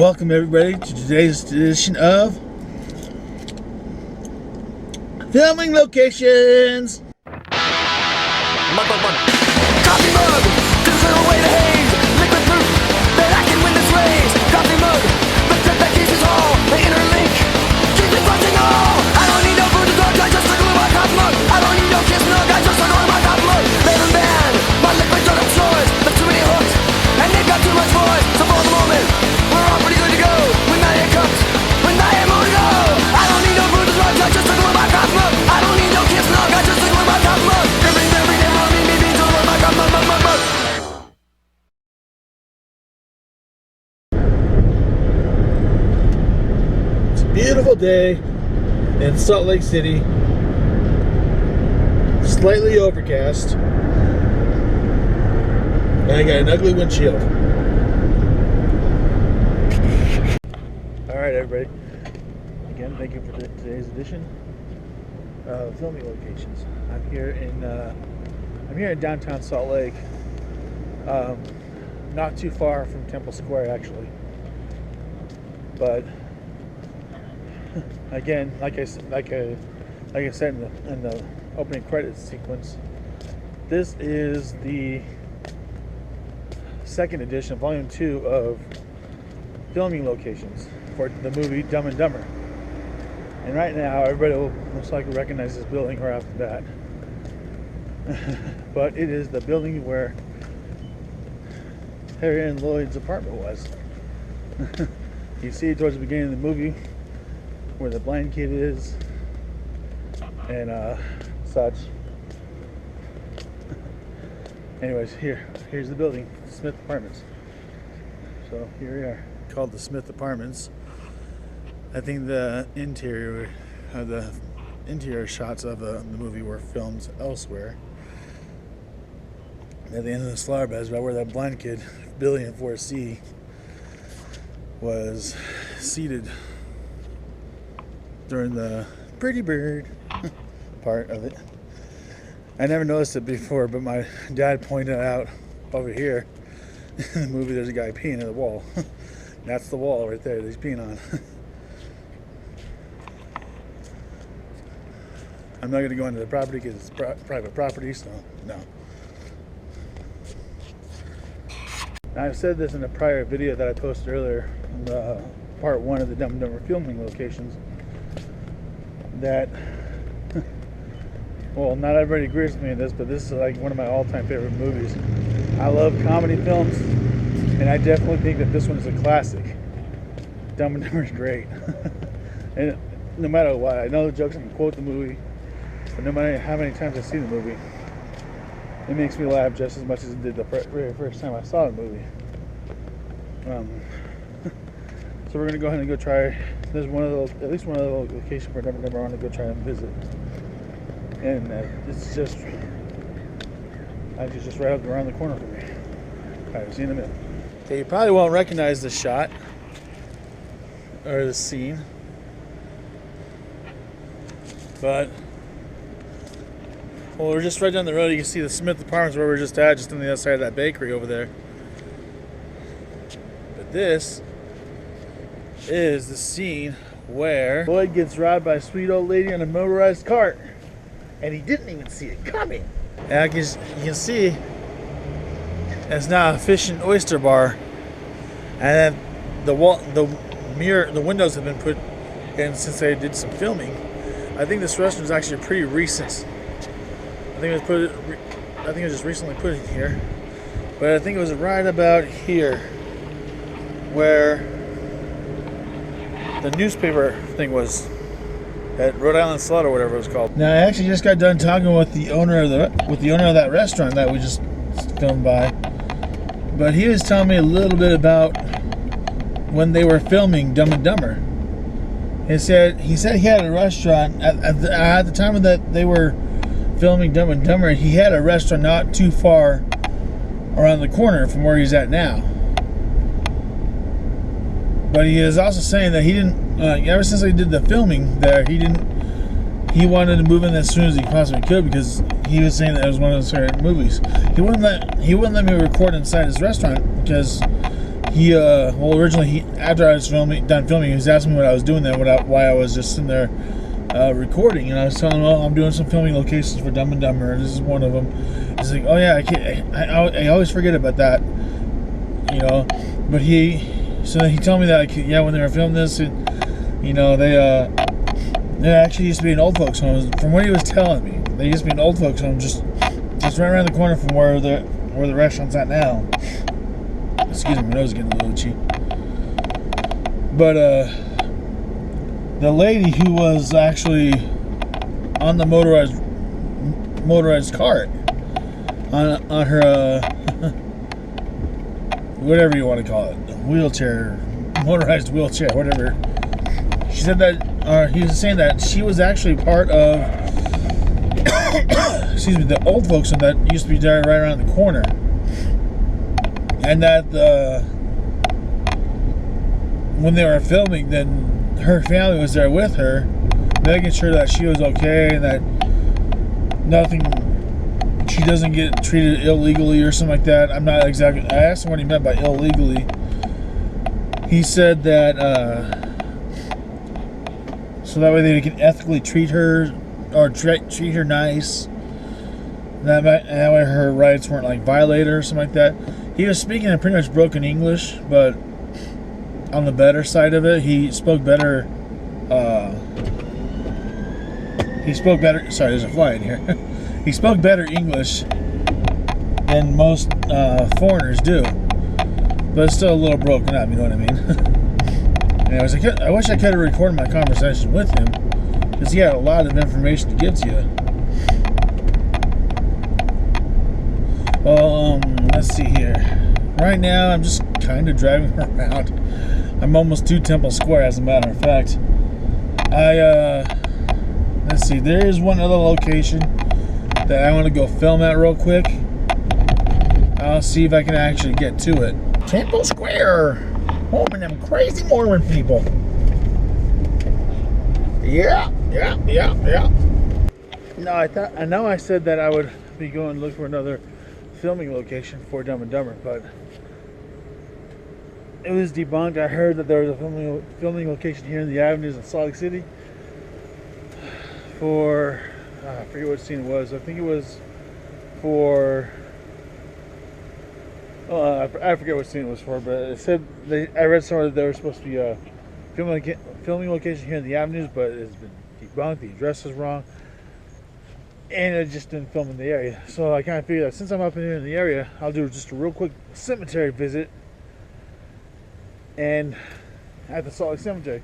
Welcome everybody to today's edition of Filming Locations. Coffee mug, just little way to haze. Liquid proof that I can win this race. Coffee mug, but that pieces all the interlink. Keep me fronting all. I don't need no food to talk, I just took a little my coffee mug. I don't need no kiss mug, I just took a little my coffee mug. Living band, my liquid don't have choice. There's too many hooks, and they've got too much voice. So for the moment, we're all pretty good to go. When I ain't cooked, when I ain't moved to go. I don't need no food to talk, I just took a little my coffee mug. I don't need no kiss mug, I just took a little my coffee mug. Every day, mommy, me, to my coffee mug. It's a beautiful day in Salt Lake City. Slightly overcast. And I got an ugly windshield. Alright everybody. Again, thank you for today's edition of Filming Locations. I'm here in downtown Salt Lake. Not too far from Temple Square actually. But again, like I said in the opening credits sequence, this is the second edition, volume 2 of Filming Locations for the movie Dumb and Dumber. And right now, everybody will most likely recognize this building right off the bat. But it is the building where Harry and Lloyd's apartment was. You see it towards the beginning of the movie, where the blind kid is, and such. Anyways, here's the building, Smith Apartments. So here we are, called the Smith Apartments. I think the interior shots of the movie were filmed elsewhere. At the end of the flower beds, right where that blind kid, Billy in 4C, was seated during the Pretty Bird part of it. I never noticed it before, but my dad pointed out over here in the movie there's a guy peeing at the wall. That's the wall right there that he's peeing on. I'm not going to go into the property because it's private property, so no. Now, I've said this in a prior video that I posted earlier, in part 1 of the Dumb and Dumber Filming Locations, that, well, not everybody agrees with me in this, but this is like one of my all-time favorite movies. I love comedy films, and I definitely think that this one is a classic. Dumb and Dumber is great. And no matter what, I know the jokes, I can quote the movie, but no matter how many times I see the movie, it makes me laugh just as much as it did the very first time I saw the movie. So we're gonna go ahead and go try. There's at least one of the locations for Dumb and Dumber I want to go try and visit, and it's just right up around the corner for me. All right, see you in a minute. Okay, you probably won't recognize the shot or the scene, but. Well, we're just right down the road. You can see the Smith Apartments where we're just at, just on the other side of that bakery over there. But this is the scene where Lloyd gets robbed by a sweet old lady in a motorized cart, and he didn't even see it coming. And you can see it's now a fish and oyster bar, and then the windows have been put in since they did some filming. I think this restaurant is actually pretty recent. I think it was just recently put in here, but I think it was right about here where the newspaper thing was at Rhode Island Slot or whatever it was called. Now I actually just got done talking with the owner of that restaurant that we just filmed by, but he was telling me a little bit about when they were filming Dumb and Dumber. He said he had a restaurant at the time that they were filming Dumb and Dumber. He had a restaurant not too far around the corner from where he's at now. But he is also saying that he didn't, ever since they did the filming there, he wanted to move in as soon as he possibly could, because he was saying that it was one of his favorite movies. He wouldn't let me record inside his restaurant because Originally, after I was done filming, he was asking me what I was doing there, why I was just sitting there recording, and I was telling him, I'm doing some filming locations for Dumb and Dumber, and this is one of them. He's like, oh yeah, I always forget about that, But so then he told me that, when they were filming this, they actually used to be an old folks home. From what he was telling me, they used to be an old folks home, just right around the corner from where the restaurant's at now. Excuse me, my nose is getting a little itchy. But the lady who was actually on the motorized cart on her whatever you want to call it, motorized wheelchair, whatever. She said that, he was saying that she was actually part of, the old folks home that used to be right around the corner. And that when they were filming, then her family was there with her, making sure that she was okay and that she doesn't get treated illegally or something like that. I'm not exactly. I asked him what he meant by illegally. He said that so that way they can ethically treat her or treat her nice. That way her rights weren't like violated or something like that. He was speaking in pretty much broken English, but on the better side of it, he spoke better. Sorry, there's a fly in here. He spoke better English than most foreigners do, but it's still a little broken up. You know what I mean? Anyways, I wish I could have recorded my conversation with him because he had a lot of information to give to you. Well, let's see here. Right now, I'm just kind of driving around. I'm almost to Temple Square, as a matter of fact. Let's see. There is one other location that I want to go film at real quick. I'll see if I can actually get to it. Temple Square, home of them crazy Mormon people. Yeah. No, I know I said that I would be going to look for another filming location for Dumb and Dumber, but it was debunked. I heard that there was a filming location here in the avenues in Salt Lake City for I forget what scene it was. I think it was for I forget what scene it was for, but it said I read somewhere that there was supposed to be a filming location here in the avenues, but it's been debunked. The address is wrong. And it just didn't film in the area. So I kind of figured that since I'm up in here in the area, I'll do just a real quick cemetery visit. And at the Salt Lake Cemetery.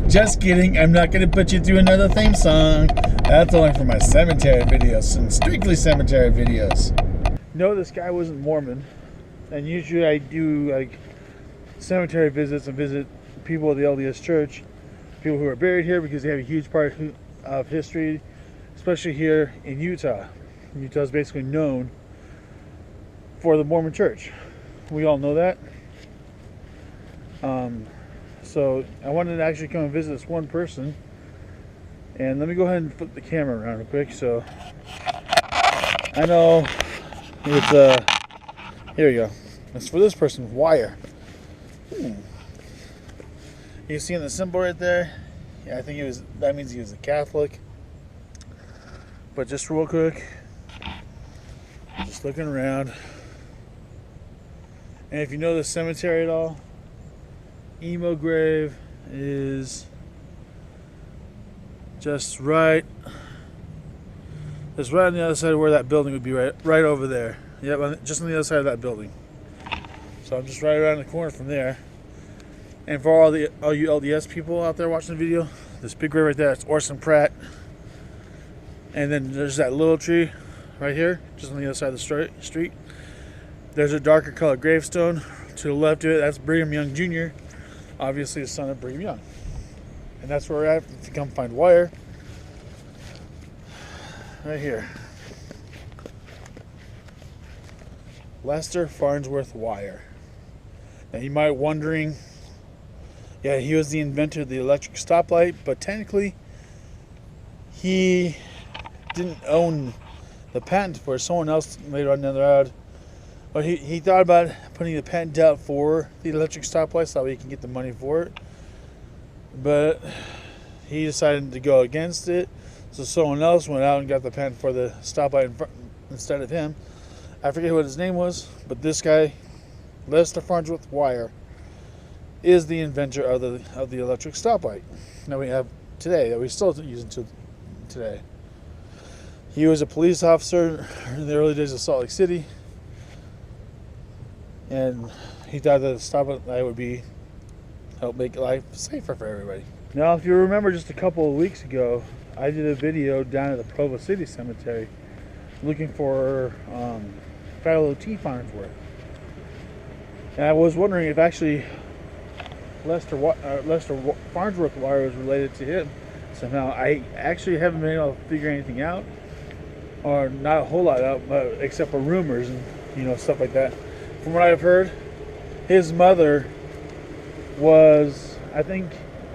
Just kidding. I'm not going to put you through another theme song. That's only for my cemetery videos. Some strictly cemetery videos. No, this guy wasn't Mormon, and usually I do like cemetery visits and visit people of the LDS Church, people who are buried here because they have a huge part of history, especially here in Utah. Utah is basically known for the Mormon Church. We all know that. So I wanted to actually come and visit this one person, and let me go ahead and flip the camera around real quick. So I know. It's here we go. It's for this person, wire. You see the symbol right there? Yeah, I think that means he was a Catholic. But just real quick, just looking around. And if you know the cemetery at all, Emo Grave is just right on the other side of where that building would be, right over there. Yep, just on the other side of that building. So I'm just right around the corner from there. And for all you LDS people out there watching the video, this big grave right there, it's Orson Pratt. And then there's that little tree right here, just on the other side of the street. There's a darker colored gravestone. To the left of it, that's Brigham Young Jr., obviously the son of Brigham Young. And that's where we're at. If you come find wire, right here. Lester Farnsworth Wire. Now you might wondering Yeah, he was the inventor of the electric stoplight, but technically he didn't own the patent for it. Someone else later on down the road. But he thought about putting the patent out for the electric stoplight so that way he can get the money for it. But he decided to go against it. So someone else went out and got the patent for the stoplight instead of him. I forget what his name was, but this guy, Lester Farnsworth Wire, is the inventor of the electric stoplight that we have today, that we still use today. He was a police officer in the early days of Salt Lake City, and he thought that the stoplight would help make life safer for everybody. Now, if you remember, just a couple of weeks ago, I did a video down at the Posthumously Cemetery looking for a.k.a. Farnsworth, and I was wondering if actually Lester Farnsworth Wire was related to him somehow. I actually haven't been able to figure anything out, or not a whole lot out, but except for rumors and stuff like that. From what I've heard, his mother was, I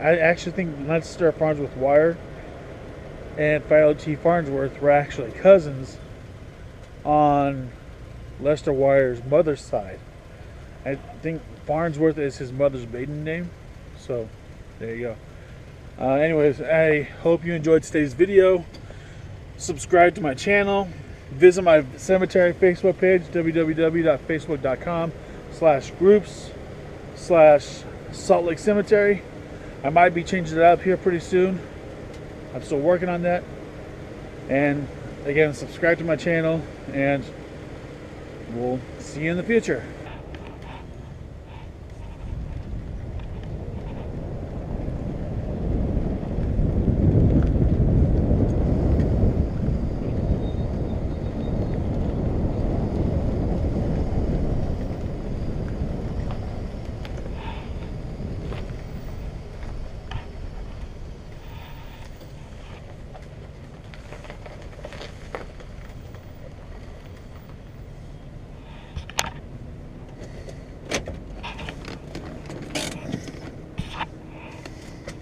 actually think Lester Farnsworth Wire and a.k.a. Farnsworth were actually cousins on Lester Wire's mother's side. I think Farnsworth is his mother's maiden name. So, there you go. Anyways, I hope you enjoyed today's video. Subscribe to my channel. Visit my cemetery Facebook page, www.facebook.com/groups/Salt Lake Cemetery. I might be changing it up here pretty soon. I'm still working on that. And again, subscribe to my channel, and we'll see you in the future.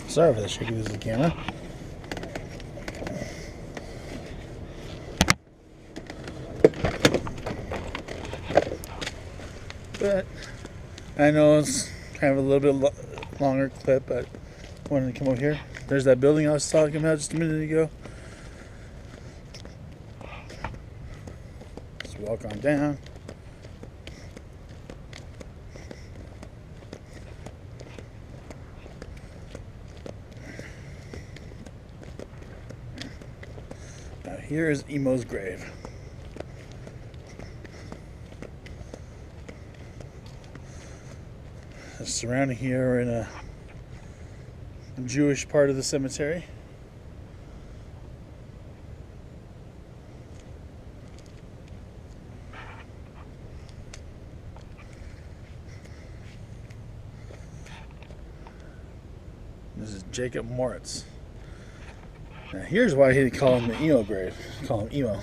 Sorry for the shakiness of the camera. But I know it's kind of a little bit longer clip, but I wanted to come over here. There's that building I was talking about just a minute ago. Just walk on down. Here is Emo's grave. Surrounding here, we're in a Jewish part of the cemetery. This is Jacob Moritz. Now here's why he call him the Emo Grave. Call him Emo.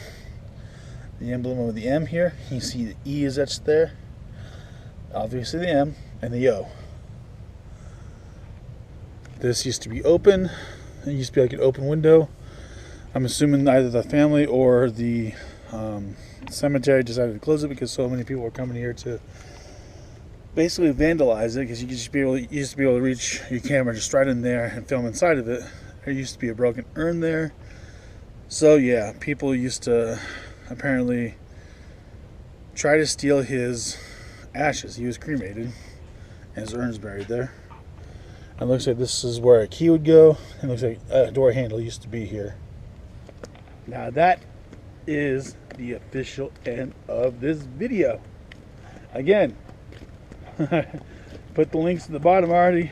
The emblem of the M here. You see the E is etched there. Obviously the M and the O. This used to be open. It used to be like an open window. I'm assuming either the family or the cemetery decided to close it because so many people were coming here to basically vandalize it, because you used to be able to reach your camera just right in there and film inside of it. There used to be a broken urn there. So yeah, people used to apparently try to steal his ashes. He was cremated and his urn's buried there. It looks like this is where a key would go. It looks like a door handle used to be here. Now that is the official end of this video. Again, put the links in the bottom already.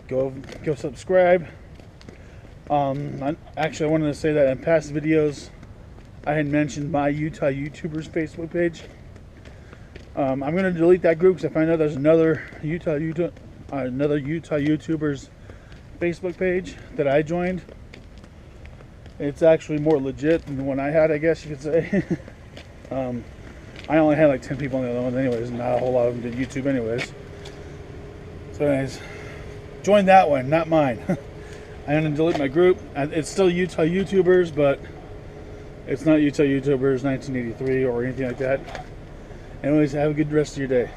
Go subscribe. Actually, I wanted to say that in past videos, I had mentioned my Utah YouTubers Facebook page. I'm going to delete that group because I found out there's another Utah YouTubers Facebook page that I joined. It's actually more legit than the one I had, I guess you could say. I only had like 10 people on the other one anyways, and not a whole lot of them did YouTube anyways. So anyways, join that one, not mine. I'm going to delete my group. It's still Utah YouTubers, but it's not Utah YouTubers 1983 or anything like that. Anyways, have a good rest of your day.